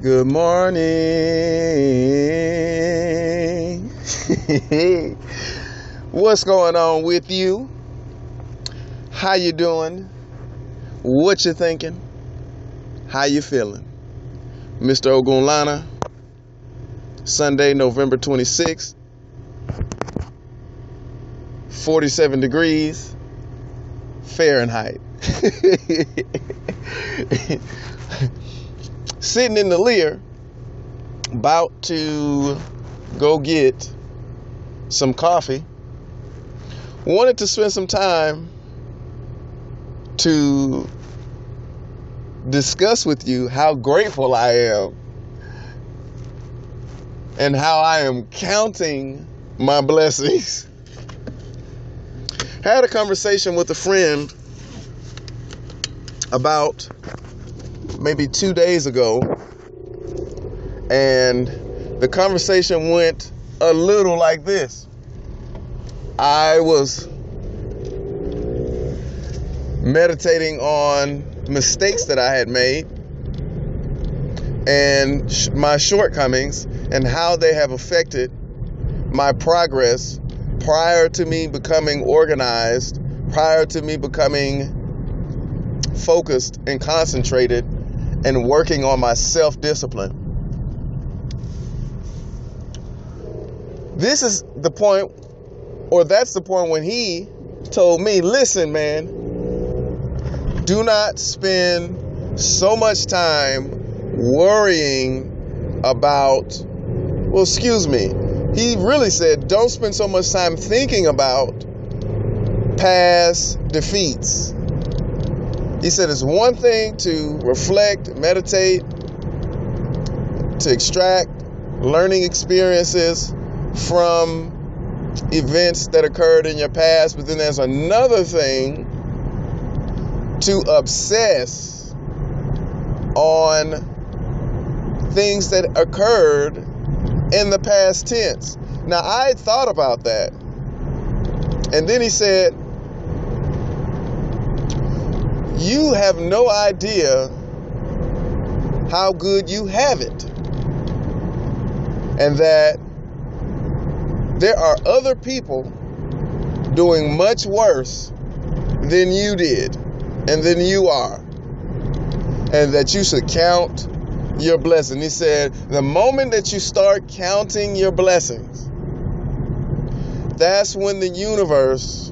Good morning. What's going on with you? How you doing? What you thinking? How you feeling? Mr. Ogunlana, Sunday, November 26th, 47 degrees Fahrenheit. Sitting in the Lear, about to go get some coffee. Wanted to spend some time to discuss with you how grateful I am and how I am counting my blessings. Had a conversation with a friend about maybe 2 days ago, and the conversation went a little like this. I was meditating on mistakes that I had made and my shortcomings and how they have affected my progress prior to me becoming organized, prior to me becoming focused and concentrated and working on my self-discipline. This is the point, or that's the point when he told me, listen, man, do not spend so much time worrying about, he really said, don't spend so much time thinking about past defeats. He said it's one thing to reflect, meditate, to extract learning experiences from events that occurred in your past, but then there's another thing to obsess on things that occurred in the past tense. Now, I had thought about that. And then he said, you have no idea how good you have it. And that there are other people doing much worse than you did and than you are. And that you should count your blessings. He said, the moment that you start counting your blessings, that's when the universe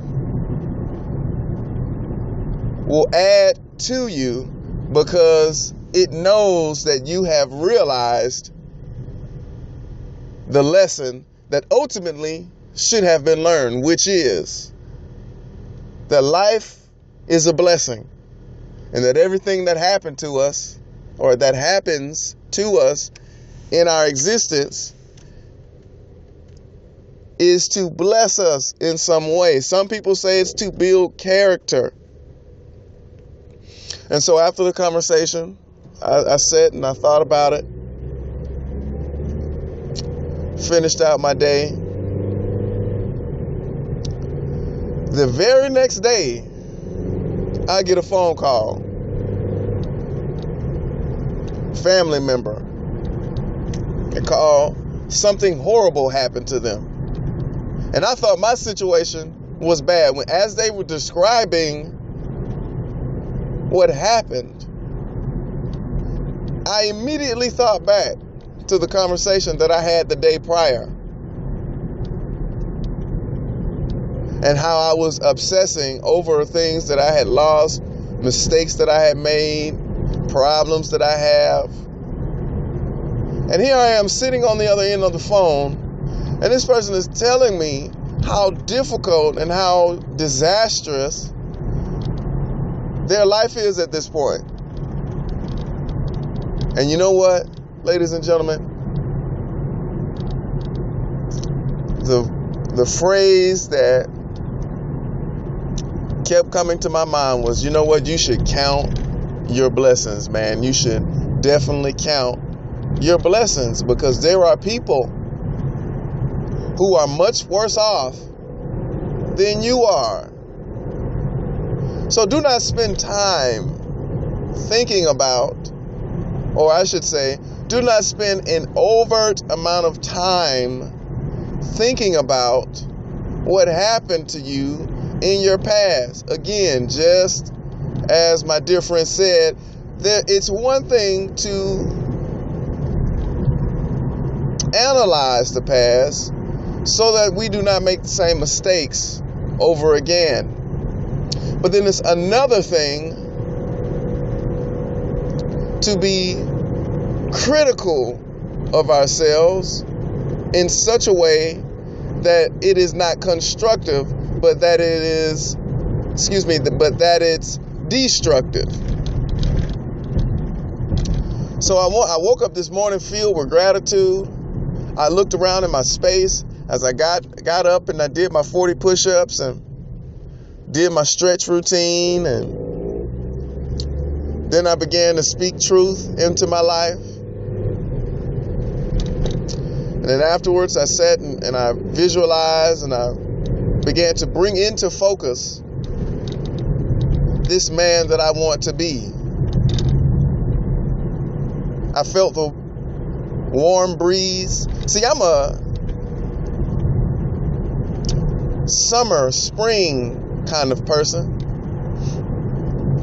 will add to you, because it knows that you have realized the lesson that ultimately should have been learned, which is that life is a blessing, and that everything that happened to us, or that happens to us in our existence, is to bless us in some way. Some people say it's to build character. And so after the conversation, I sat and I thought about it, finished out my day. The very next day, I get a phone call. Family member. They call, something horrible happened to them. And I thought my situation was bad. As they were describing what happened, I immediately thought back to the conversation that I had the day prior, and how I was obsessing over things that I had lost, mistakes that I had made, problems that I have. And here I am sitting on the other end of the phone, and this person is telling me how difficult and how disastrous their life is at this point. And you know what, ladies and gentlemen? The phrase that kept coming to my mind was, you know what, you should count your blessings, man. You should definitely count your blessings, because there are people who are much worse off than you are. So do not spend time thinking about, or I should say, Do not spend an overt amount of time thinking about what happened to you in your past. Again, just as my dear friend said, it's one thing to analyze the past so that we do not make the same mistakes over again. But then it's another thing to be critical of ourselves in such a way that it is not constructive, but that it is, but that it's destructive. So I woke up this morning filled with gratitude. I looked around in my space as I got up and I did my 40 push-ups and did my stretch routine, and then I began to speak truth into my life. And then afterwards I sat and I visualized and I began to bring into focus this man that I want to be. I felt the warm breeze. See, I'm a summer, spring kind of person.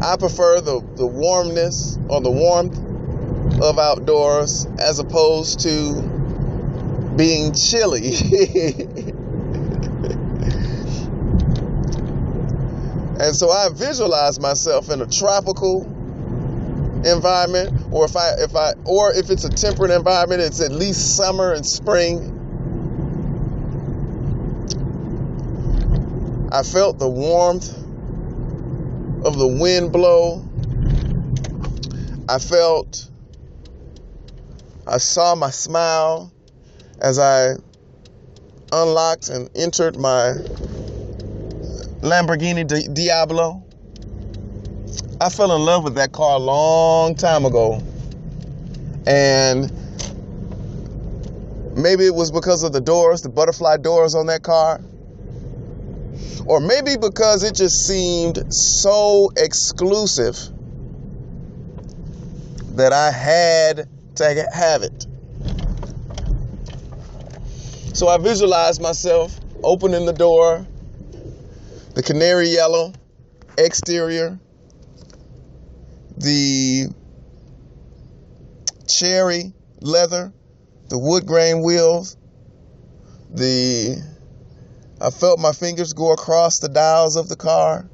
I prefer the warmness or the warmth of outdoors as opposed to being chilly. And so I visualize myself in a tropical environment, or if it's a temperate environment, it's at least summer and spring. I felt the warmth of the wind blow. I saw my smile as I unlocked and entered my Lamborghini Diablo. I fell in love with that car a long time ago. And maybe it was because of the doors, the butterfly doors on that car. Or maybe because it just seemed so exclusive that I had to have it. So I visualized myself opening the door, the canary yellow exterior, the cherry leather, the wood grain wheels, I felt my fingers go across the dials of the car.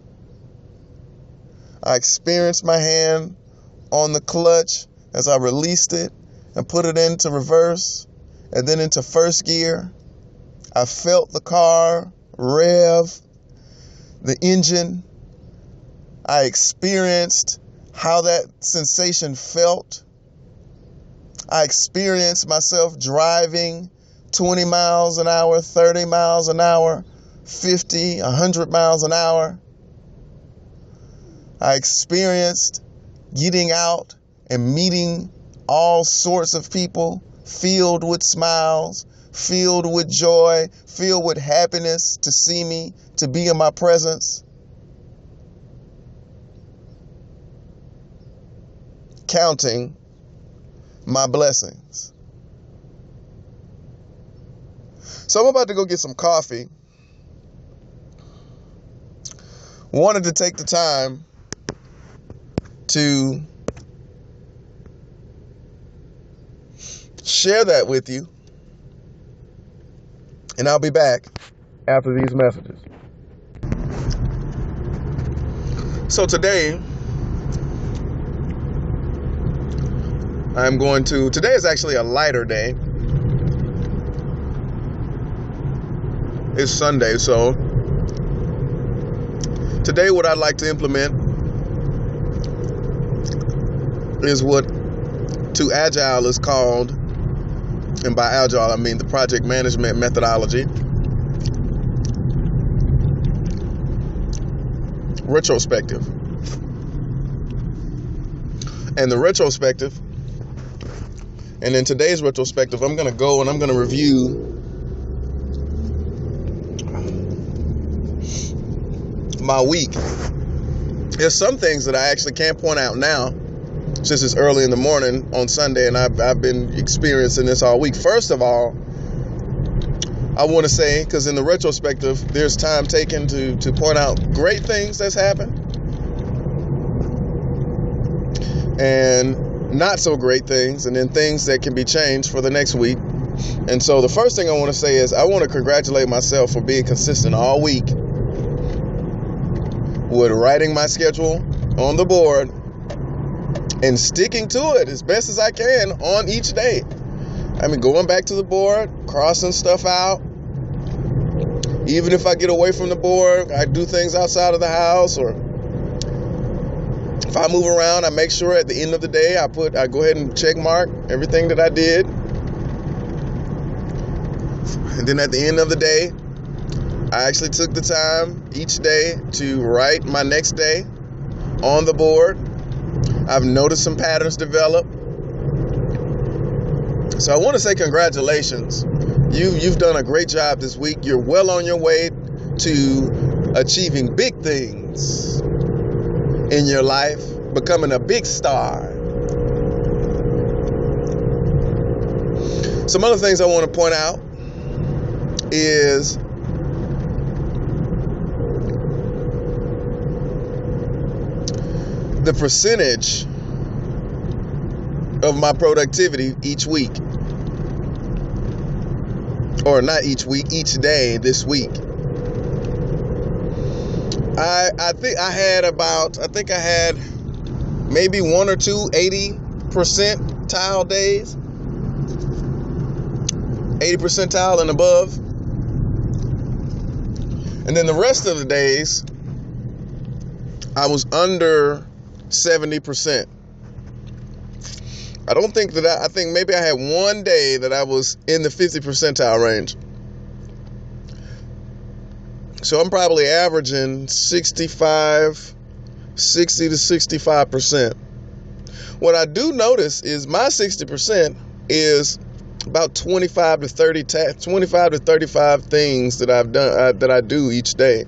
I experienced my hand on the clutch as I released it and put it into reverse and then into first gear. I felt the car rev, the engine. I experienced how that sensation felt. I experienced myself driving 20 miles an hour, 30 miles an hour, 50, 100 miles an hour. I experienced getting out and meeting all sorts of people, filled with smiles, filled with joy, filled with happiness to see me, to be in my presence. Counting my blessings. So I'm about to go get some coffee. Wanted to take the time to share that with you. And I'll be back after these messages. So today, today is actually a lighter day. It's Sunday, so today what I'd like to implement is what to Agile is called, and by Agile I mean the project management methodology, retrospective. And the retrospective, and in today's retrospective, I'm going to go and I'm going to review my week. There's some things that I actually can't point out now since it's early in the morning on Sunday, and I've been experiencing this all week. First of all, I want to say, because in the retrospective, there's time taken to point out great things that's happened and not so great things, and then things that can be changed for the next week. And so the first thing I want to say is I want to congratulate myself for being consistent all week with writing my schedule on the board and sticking to it as best as I can on each day. I mean, going back to the board, crossing stuff out. Even if I get away from the board, I do things outside of the house, or if I move around, I make sure at the end of the day I go ahead and check mark everything that I did. And then at the end of the day, I actually took the time each day to write my next day on the board. I've noticed some patterns develop. So I want to say congratulations. You've done a great job this week. You're well on your way to achieving big things in your life, becoming a big star. Some other things I want to point out is the percentage of my productivity each week. Or not each week, each day this week. I think I had maybe one or two 80 percentile days. 80 percentile and above. And then the rest of the days, I was under 70%. I think maybe I had one day that I was in the 50 percentile range. So I'm probably averaging 60 to 65%. What I do notice is my 60% is about 25 to 35 things that I've done, that I do each day.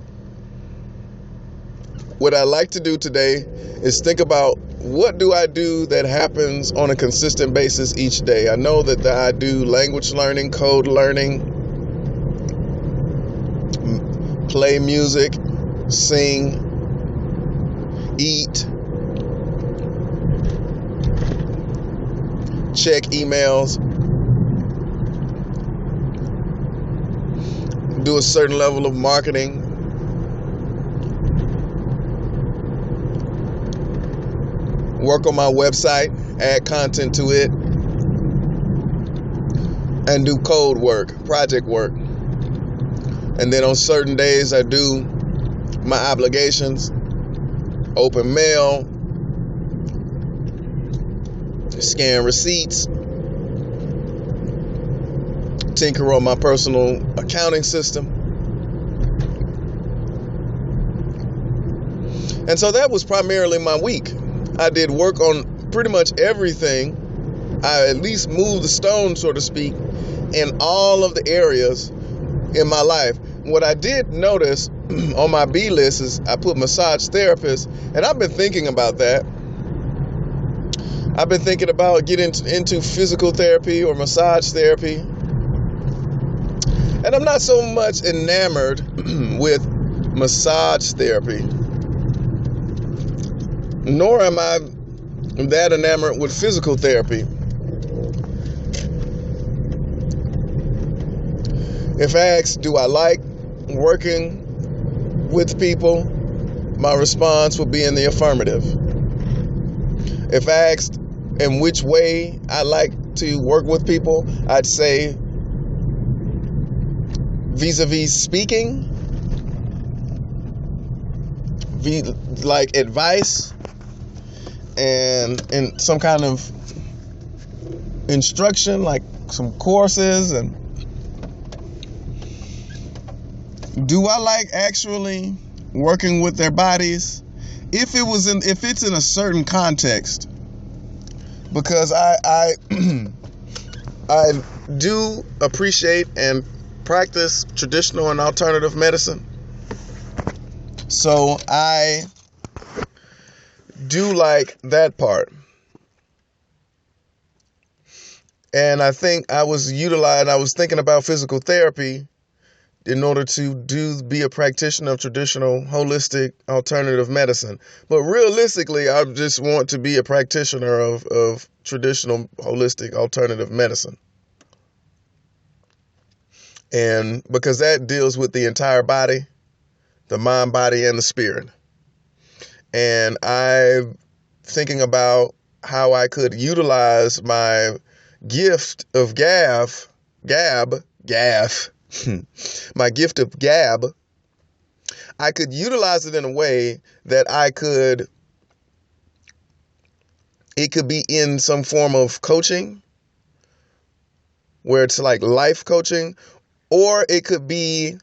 What I like to do today is think about, what do I do that happens on a consistent basis each day? I know that I do language learning, code learning, play music, sing, eat, check emails, do a certain level of marketing, work on my website, add content to it, and do code work, project work. And then on certain days I do my obligations, open mail, scan receipts, tinker on my personal accounting system. And so that was primarily my week. I did work on pretty much everything. I at least moved the stone, so to speak, in all of the areas in my life. What I did notice on my B list is I put massage therapist, and I've been thinking about that. I've been thinking about getting into physical therapy or massage therapy. And I'm not so much enamored with massage therapy, nor am I that enamored with physical therapy. If asked, do I like working with people, my response would be in the affirmative. If asked in which way I like to work with people, I'd say vis-a-vis speaking, like advice and some kind of instruction, like some courses. And do I like actually working with their bodies? If it's in a certain context, because I do appreciate and practice traditional and alternative medicine. So I do like that part. And I think I was thinking about physical therapy in order to be a practitioner of traditional holistic alternative medicine. But realistically, I just want to be a practitioner of traditional holistic alternative medicine. And because that deals with the entire body, the mind, body, and the spirit. And I'm thinking about how I could utilize my gift of gab, my gift of gab. I could utilize it in a way that it could be in some form of coaching, where it's like life coaching, or it could be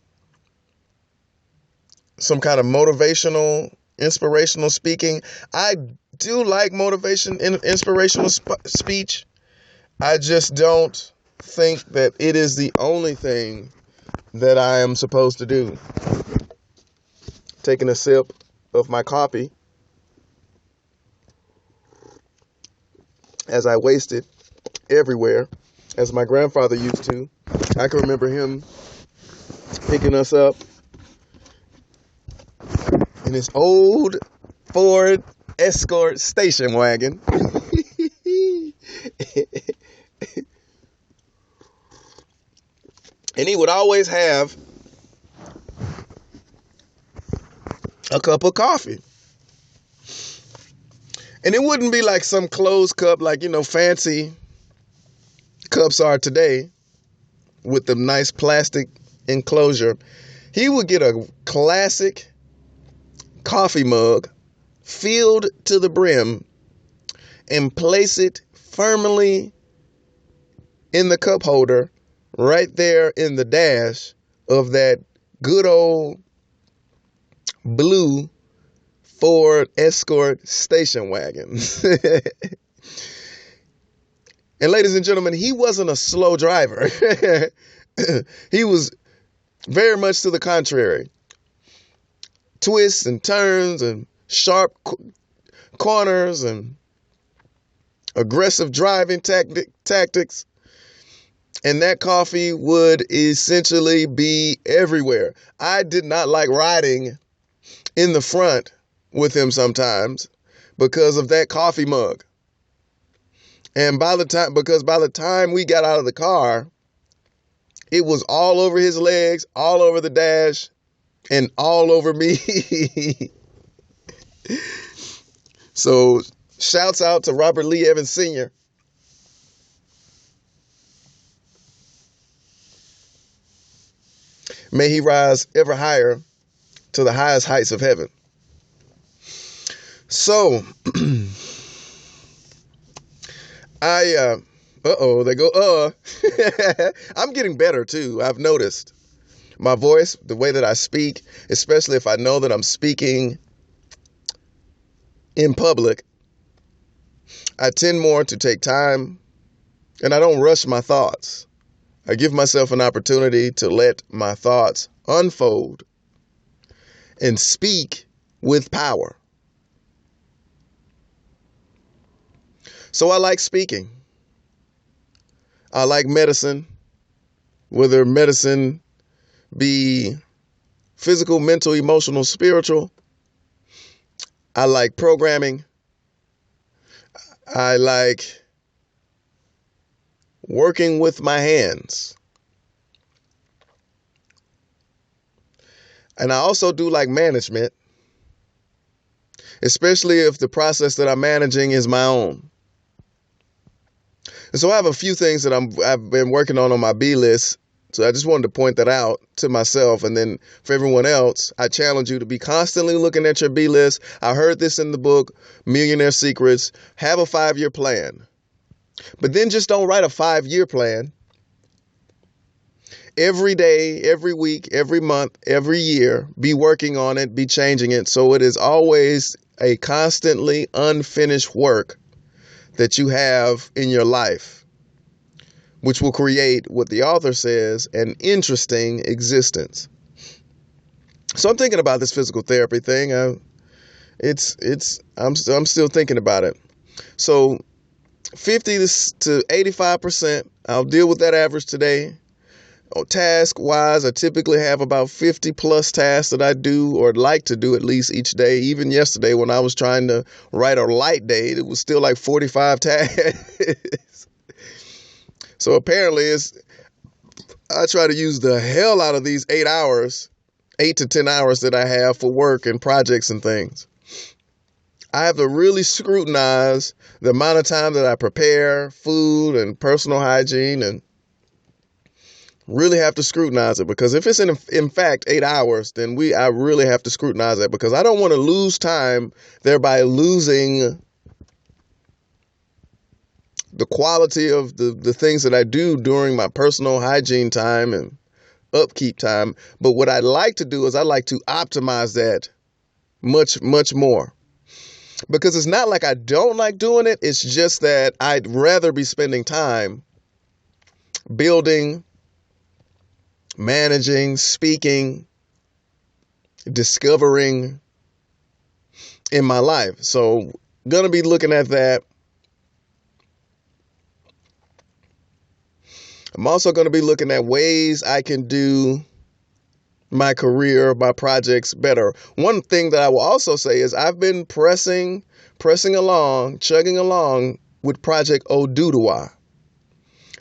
some kind of motivational, inspirational speaking. I do like motivation and inspirational speech. I just don't think that it is the only thing that I am supposed to do. Taking a sip of my coffee as I waste it everywhere, as my grandfather used to. I can remember him picking us up in his old Ford Escort station wagon. And he would always have a cup of coffee. And it wouldn't be like some closed cup like, fancy cups are today with the nice plastic enclosure. He would get a classic coffee mug filled to the brim and place it firmly in the cup holder right there in the dash of that good old blue Ford Escort station wagon. And ladies and gentlemen, he wasn't a slow driver. He was very much to the contrary. Twists and turns and sharp corners and aggressive driving tactics. And that coffee would essentially be everywhere. I did not like riding in the front with him sometimes because of that coffee mug. And by the time we got out of the car, it was all over his legs, all over the dash, and all over me. So shouts out to Robert Lee Evans Sr. May he rise ever higher to the highest heights of heaven. So, they go, I'm getting better too. I've noticed my voice, the way that I speak, especially if I know that I'm speaking in public, I tend more to take time and I don't rush my thoughts. I give myself an opportunity to let my thoughts unfold and speak with power. So I like speaking. I like medicine, whether medicine be physical, mental, emotional, spiritual. I like programming. I like working with my hands. And I also do like management, especially if the process that I'm managing is my own. And so I have a few things that I've been working on my B list. So I just wanted to point that out to myself. And then for everyone else, I challenge you to be constantly looking at your B list. I heard this in the book, Millionaire Secrets. Have a 5-year plan. But then just don't write a 5-year plan. Every day, every week, every month, every year, be working on it, be changing it. So it is always a constantly unfinished work that you have in your life, which will create what the author says, an interesting existence. So I'm thinking about this physical therapy thing. I'm still thinking about it. So 50 to 85%. I'll deal with that average today. Task wise, I typically have about 50 plus tasks that I do or like to do at least each day. Even yesterday when I was trying to write a light day, it was still like 45 tasks. So apparently I try to use the hell out of these 8 to 10 hours that I have for work and projects and things. I have to really scrutinize the amount of time that I prepare food and personal hygiene, and really have to scrutinize it, because if it's in fact 8 hours, then I really have to scrutinize it, because I don't want to lose time, thereby losing the quality of the things that I do during my personal hygiene time and upkeep time. But what I like to do is I like to optimize that much, much more, because it's not like I don't like doing it. It's just that I'd rather be spending time building, managing, speaking, discovering in my life. So gonna be looking at that. I'm also going to be looking at ways I can do my career, my projects better. One thing that I will also say is I've been pressing along, chugging along with Project Oduduwa.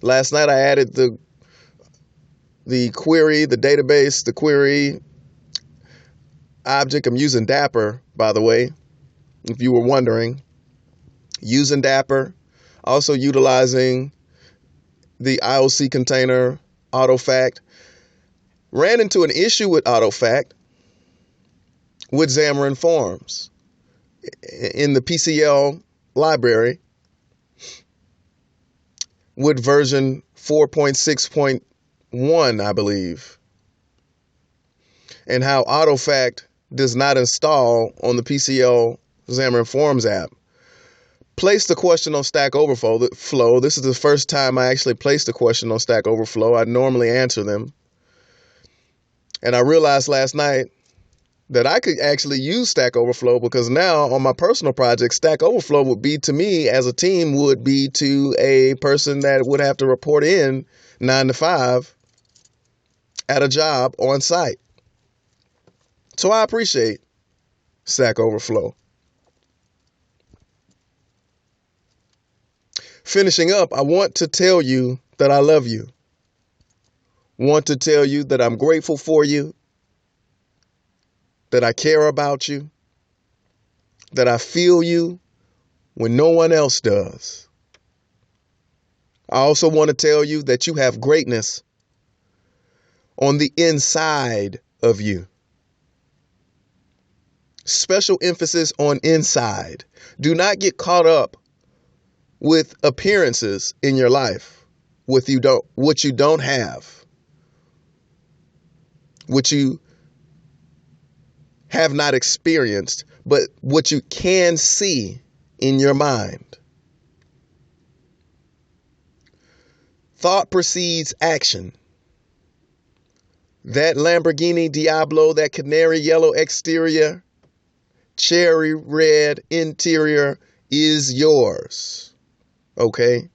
Last night I added the query, the database, the query object. I'm using Dapper, by the way, if you were wondering. Using Dapper, also utilizing the IOC container, AutoFact. Ran into an issue with AutoFact with Xamarin Forms in the PCL library with version 4.6.1, I believe, and how AutoFact does not install on the PCL Xamarin Forms app. Placed the question on Stack Overflow. This is the first time I actually placed a question on Stack Overflow. I normally answer them. And I realized last night that I could actually use Stack Overflow, because now on my personal project, Stack Overflow would be to me as a team would be to a person that would have to report in 9 to 5 at a job on site. So I appreciate Stack Overflow. Finishing up, I want to tell you that I love you. Want to tell you that I'm grateful for you, that I care about you, that I feel you when no one else does. I also want to tell you that you have greatness on the inside of you. Special emphasis on inside. Do not get caught up with appearances in your life, what you don't have, what you have not experienced, but what you can see in your mind. Thought precedes action. That Lamborghini Diablo, that canary yellow exterior, cherry red interior is yours. Okay?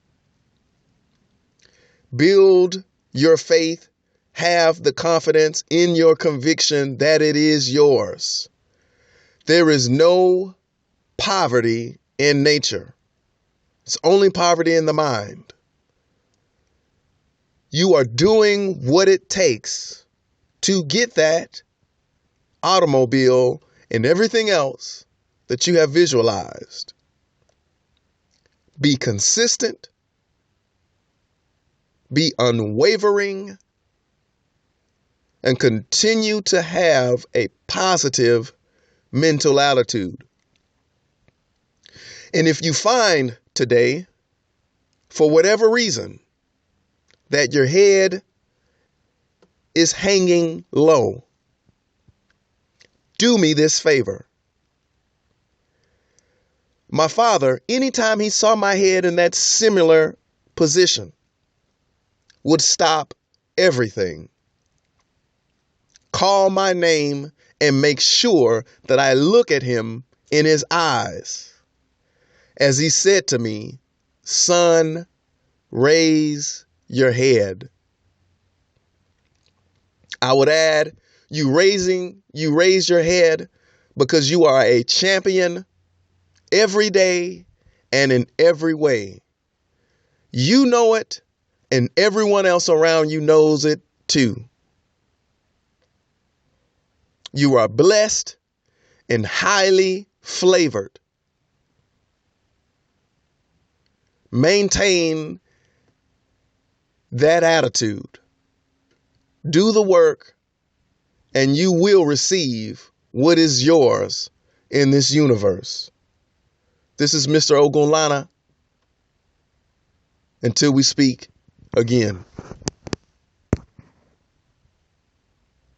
Build your faith. Have the confidence in your conviction that it is yours. There is no poverty in nature. It's only poverty in the mind. You are doing what it takes to get that automobile and everything else that you have visualized. Be consistent. Be unwavering. And continue to have a positive mental attitude. And if you find today, for whatever reason, that your head is hanging low, do me this favor. My father, anytime he saw my head in that similar position, would stop everything, call my name, and make sure that I look at him in his eyes as he said to me, Son, raise your head. I would add, you raise your head because you are a champion every day and in every way. You know it, and everyone else around you knows it too. You are blessed and highly flavored. Maintain that attitude. Do the work, and you will receive what is yours in this universe. This is Mr. Ogunlana. Until we speak again.